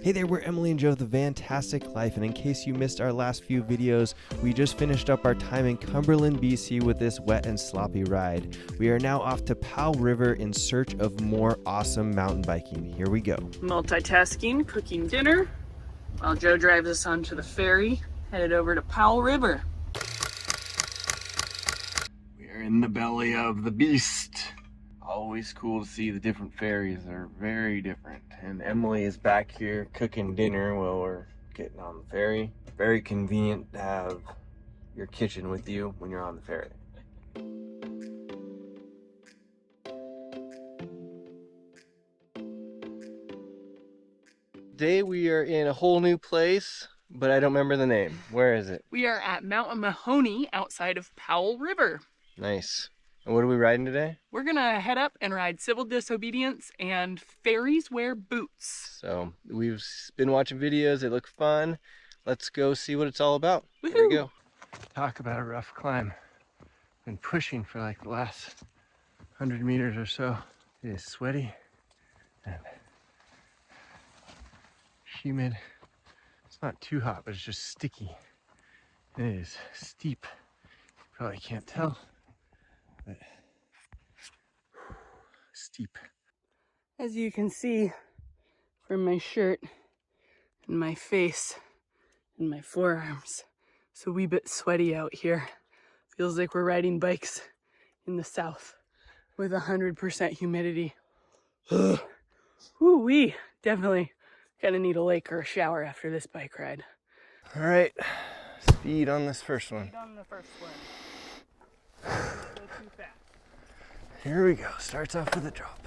Hey there, we're Emily and Joe of The Fantastic Life, and in case you missed our last few videos, we just finished up our time in Cumberland, BC with this wet and sloppy ride. We are now off to Powell River in search of more awesome mountain biking. Here we go. Multitasking, cooking dinner, while Joe drives us onto the ferry, headed over to Powell River. We are in the belly of the beast. Always cool to see the different ferries. They're very different. And Emily is back here cooking dinner while we're getting on the ferry. Very convenient to have your kitchen with you when you're on the ferry. Today we are in a whole new place, but I don't remember the name. Where is it? We are at Mount Mahoney outside of Powell River. Nice. And what are we riding today? We're gonna head up and ride Civil Disobedience and Fairies Wear Boots. So we've been watching videos, they look fun. Let's go see what it's all about. Woohoo! Here we go. Talk about a rough climb. Been pushing for like the last 100 meters or so. It is sweaty and humid. It's not too hot, but it's just sticky. It is steep. You probably can't tell, but steep. As you can see from my shirt and my face and my forearms, it's a wee bit sweaty out here. Feels like we're riding bikes in the south with 100% humidity. Woo-wee, definitely gonna need a lake or a shower after this bike ride. All right, speed on this first one. Speed on the first one. Go too fast. Here we go, starts off with a drop.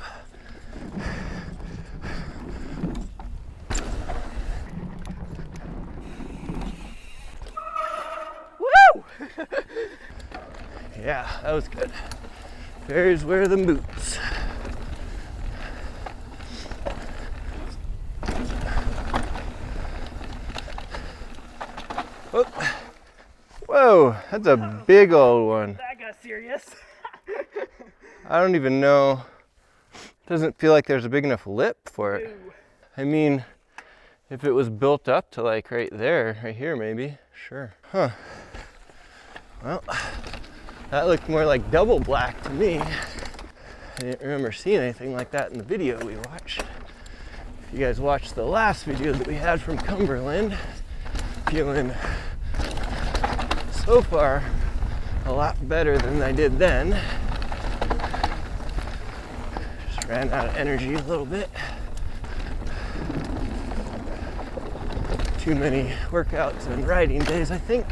Woo! Yeah, that was good. Fairies wear the boots. Oh. Whoa, that's a big old one. That got serious. I don't even know. Doesn't feel like there's a big enough lip for it. Ew. I mean, if it was built up to like right there, right here maybe, sure. Huh. Well, that looked more like double black to me. I didn't remember seeing anything like that in the video we watched. If you guys watched the last video that we had from Cumberland, feeling so far a lot better than I did then. Just ran out of energy a little bit. Too many workouts and riding days, I think.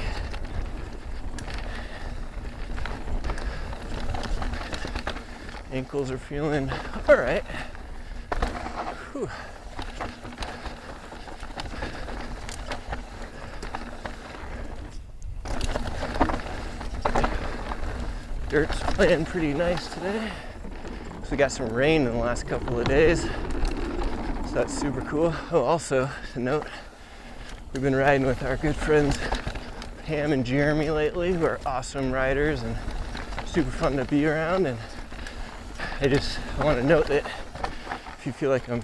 Ankles are feeling all right. Whew. Dirt's playing pretty nice today. So we got some rain in the last couple of days. So that's super cool. Oh, also to note, we've been riding with our good friends Pam and Jeremy lately, who are awesome riders and super fun to be around. And I want to note that if you feel like so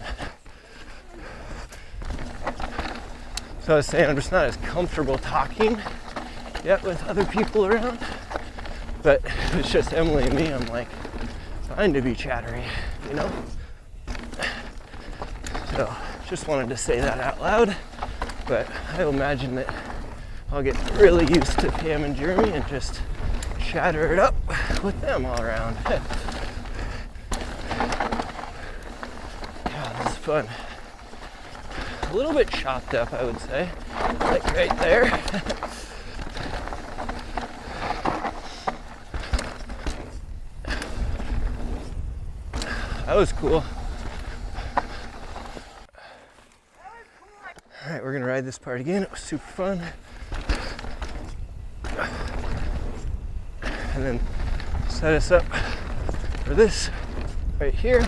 I was saying, I'm just not as comfortable talking yet with other people around, but if it's just Emily and me, I'm like fine to be chattery, you know? So just wanted to say that out loud, but I imagine that I'll get really used to Pam and Jeremy and just chatter it up with them all around. This is fun. A little bit chopped up, I would say, like right there. That was cool. All right, we're gonna ride this part again. It was super fun. And then set us up for this right here.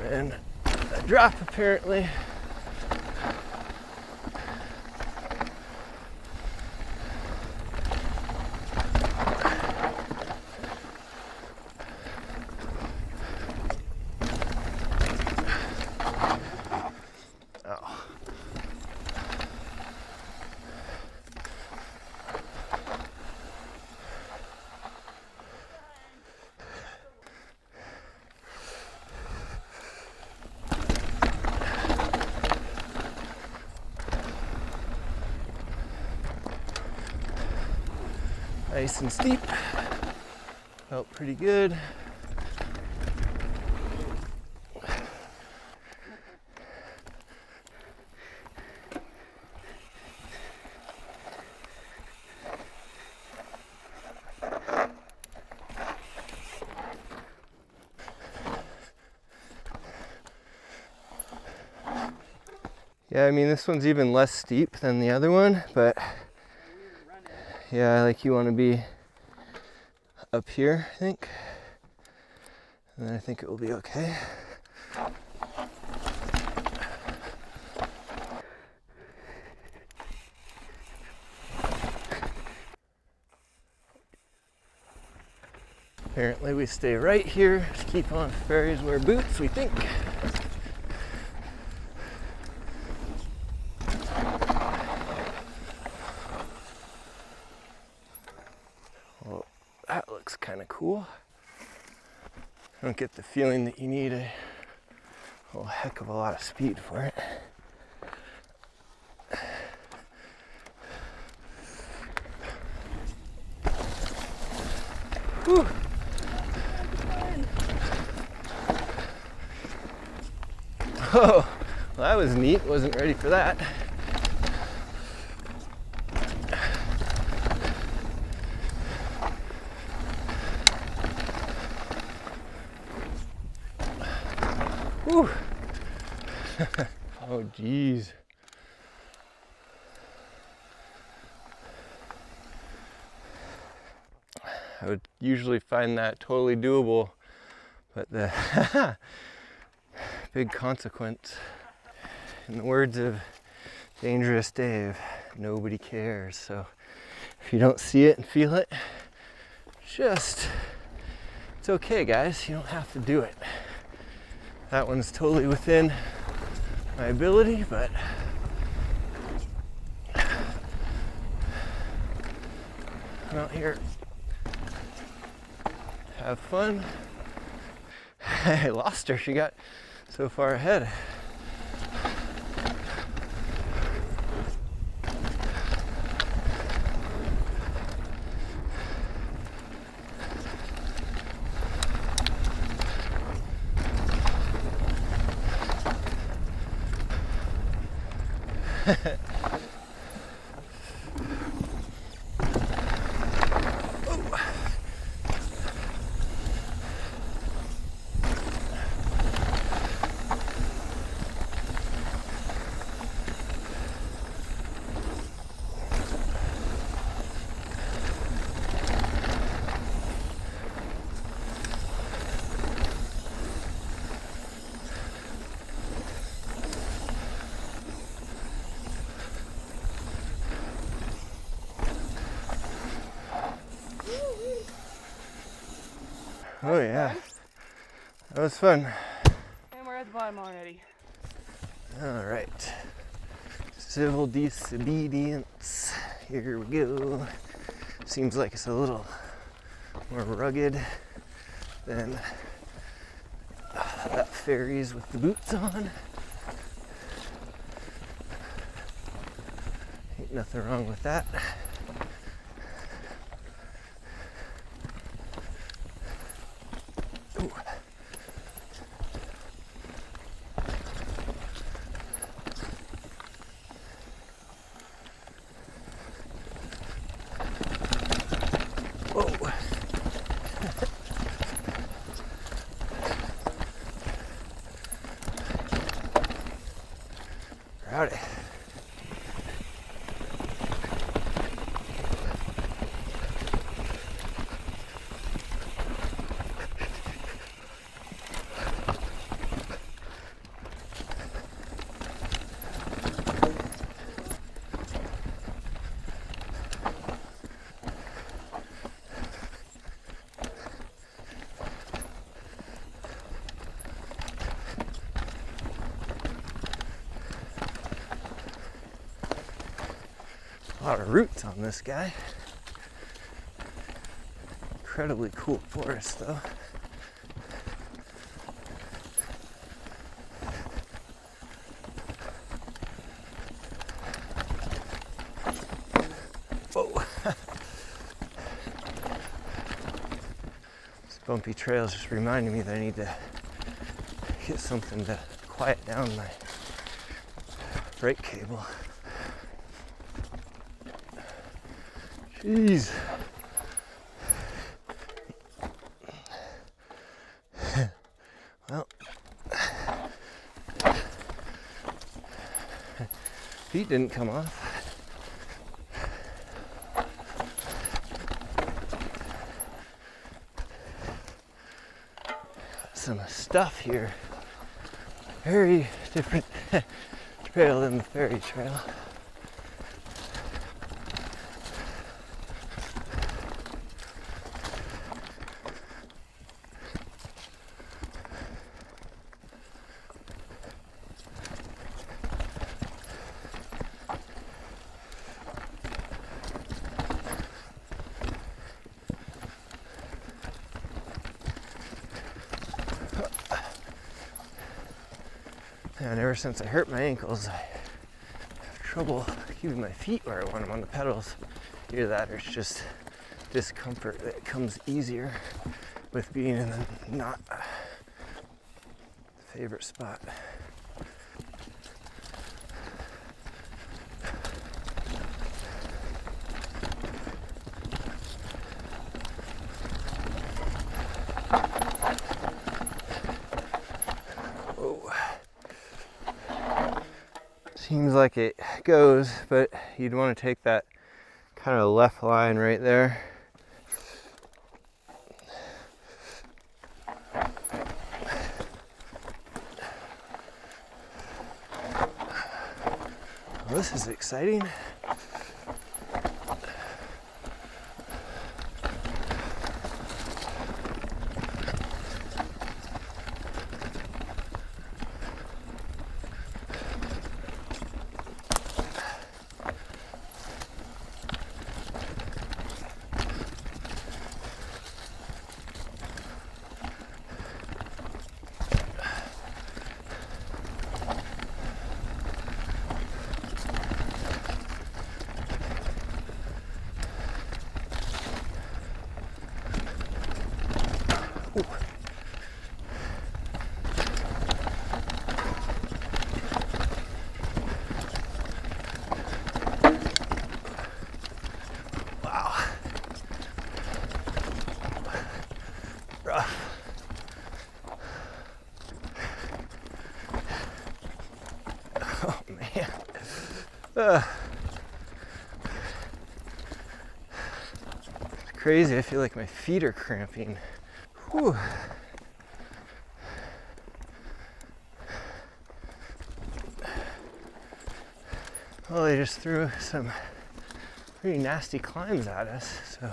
And a drop apparently. nice and steep. Felt pretty good. Yeah, I mean, this one's even less steep than the other one, but yeah, like you want to be up here, I think. And then I think it will be okay. Apparently we stay right here to keep on Fairies Wear Boots, we think. Well, that looks kind of cool. I don't get the feeling that you need a whole heck of a lot of speed for it. Whew. Oh, well, that was neat. Wasn't ready for that. Whew. Oh, geez. I would usually find that totally doable, but the big consequence. In the words of Dangerous Dave, nobody cares. So if you don't see it and feel it, it's okay, guys. You don't have to do it. That one's totally within my ability, but I'm out here. Have fun. I lost her. She got so far ahead. Oh yeah, that was fun. And we're at the bottom already. All right, civil disobedience. Here we go. Seems like it's a little more rugged than that Fairies with the boots on. Ain't nothing wrong with that. Ooh. Whoa. Howdy. A lot of roots on this guy. Incredibly cool forest though. Whoa. bumpy trails just reminding me that I need to get something to quiet down my brake cable. Jeez. Well, feet didn't come off. Some stuff here. Very different trail than the ferry trail. And ever since I hurt my ankles, I have trouble keeping my feet where I want them on the pedals. Either that or it's just discomfort that comes easier with being in a not favorite spot. Seems like it goes, but you'd want to take that kind of left line right there. Well, this is exciting. Ooh. Wow. Rough. Oh man. It's crazy. I feel like my feet are cramping. Whew. Well, they just threw some pretty nasty climbs at us, so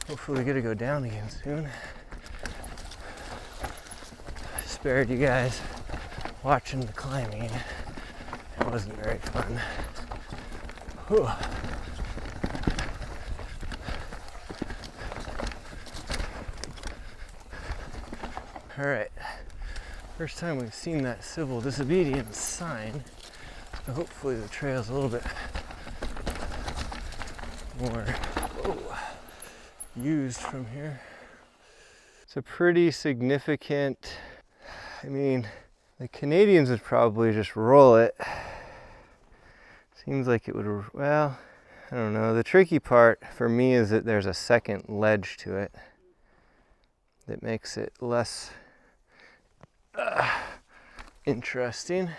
hopefully we get to go down again soon. I spared you guys watching the climbing. It wasn't very fun. Whew. All right, first time we've seen that civil disobedience sign, so hopefully the trail's a little bit more used from here. It's a pretty significant, I mean, the Canadians would probably just roll it. Seems like it would, well, I don't know. The tricky part for me is that there's a second ledge to it that makes it less interesting.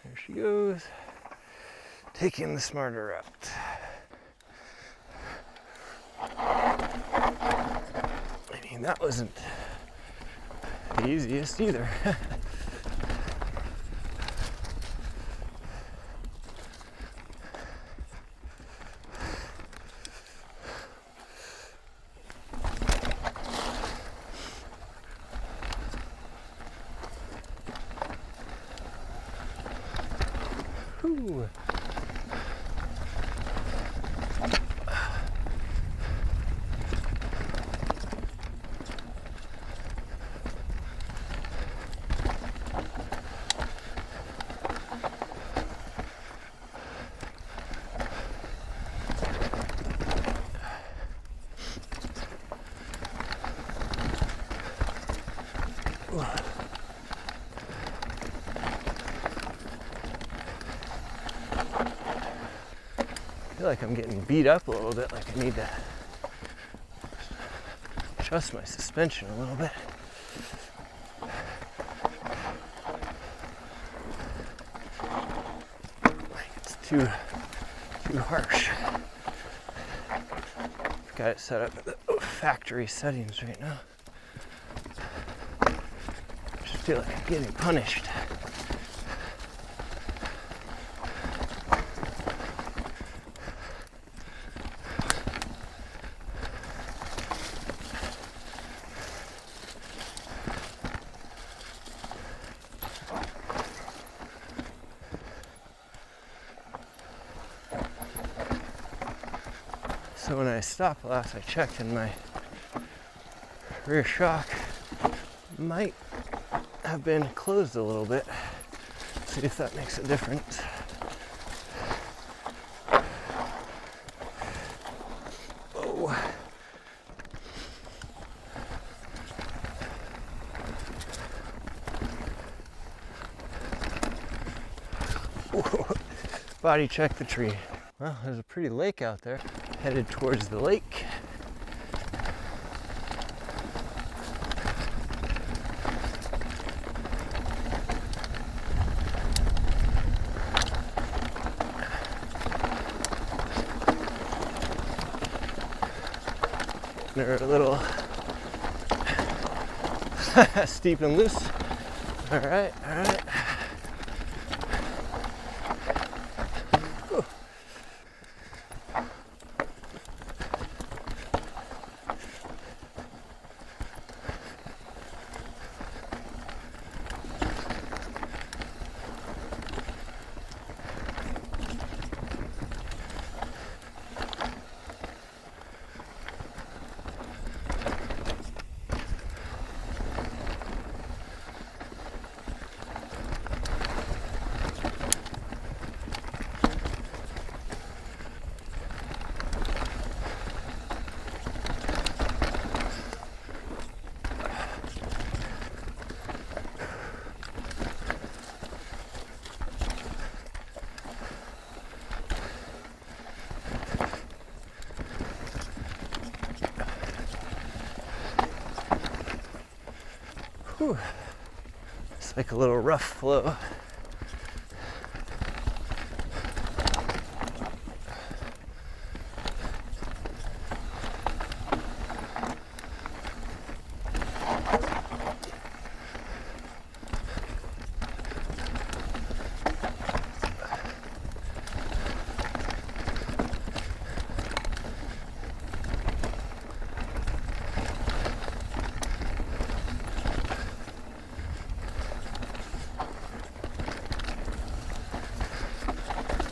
There she goes, taking the smarter route. I mean, that wasn't the easiest either. Ooh. I feel like I'm getting beat up a little bit, like I need to adjust my suspension a little bit. Like it's too harsh. Got it set up at the factory settings right now. I just feel like I'm getting punished. So when I stopped last I checked, and my rear shock might have been closed a little bit. See if that makes a difference. Oh. Body check the tree. Well, there's a pretty lake out there. Headed towards the lake. They're a little steep and loose. All right, all right. Whew. It's like a little rough flow.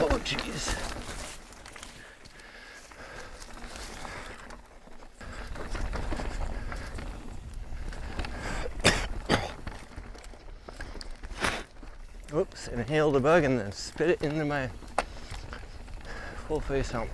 Oh, jeez. Oops, inhaled a bug and then spit it into my full face helmet.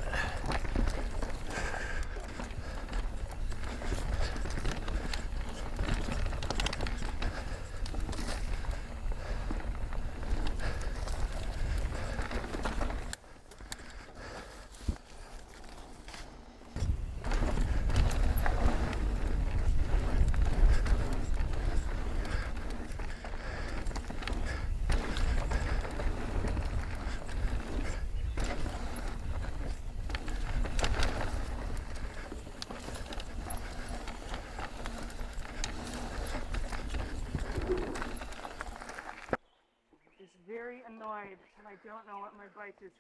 Very annoyed, and I don't know what my bike is.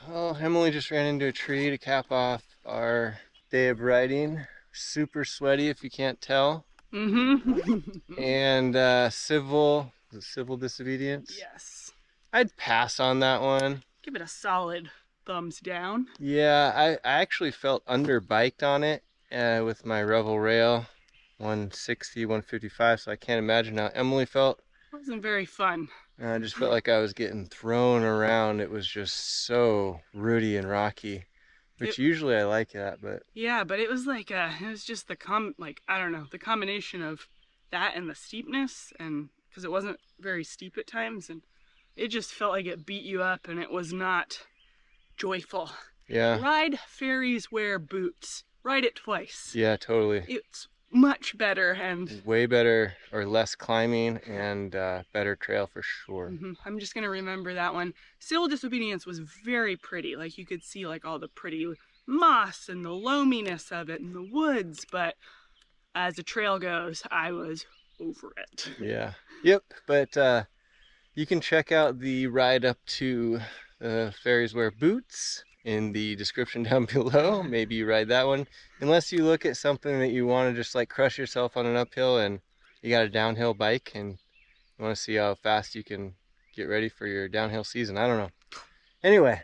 Well, Emily just ran into a tree to cap off our day of riding. Super sweaty, if you can't tell. Mm-hmm. And civil disobedience. Yes. I'd pass on that one. Give it a solid thumbs down. Yeah, I actually felt underbiked on it with my Revel rail, 160, 155, so I can't imagine how Emily felt. Wasn't very fun. I just felt like I was getting thrown around. It was just so rooty and rocky. which usually I like that, but yeah, but it was like it was just the I don't know, the combination of that and the steepness, and because it wasn't very steep at times, and it just felt like it beat you up, and it was not joyful. yeah. Ride Fairies Wear Boots. Ride it twice. Yeah, totally. It's much better and way better, or less climbing, and better trail for sure. I'm just gonna remember that one. Still, Disobedience was very pretty. Like you could see like all the pretty moss and the loaminess of it and the woods, but as a trail goes, I was over it. Yeah. Yep. But you can check out the ride up to Fairies Wear Boots in the description down below. Maybe you ride that one, unless you look at something that you want to just like crush yourself on an uphill and you got a downhill bike and you want to see how fast you can get ready for your downhill season. I don't know. Anyway,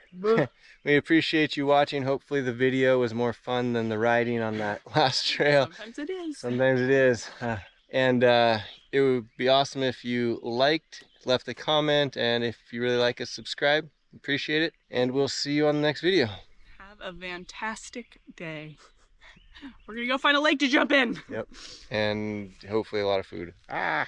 we appreciate you watching. Hopefully the video was more fun than the riding on that last trail. Sometimes it is. Sometimes it is. And it would be awesome if you liked, left a comment, and if you really like us, subscribe. Appreciate it. And we'll see you on the next video. Have a fantastic day. We're gonna go find a lake to jump in. Yep. And hopefully a lot of food. Ah!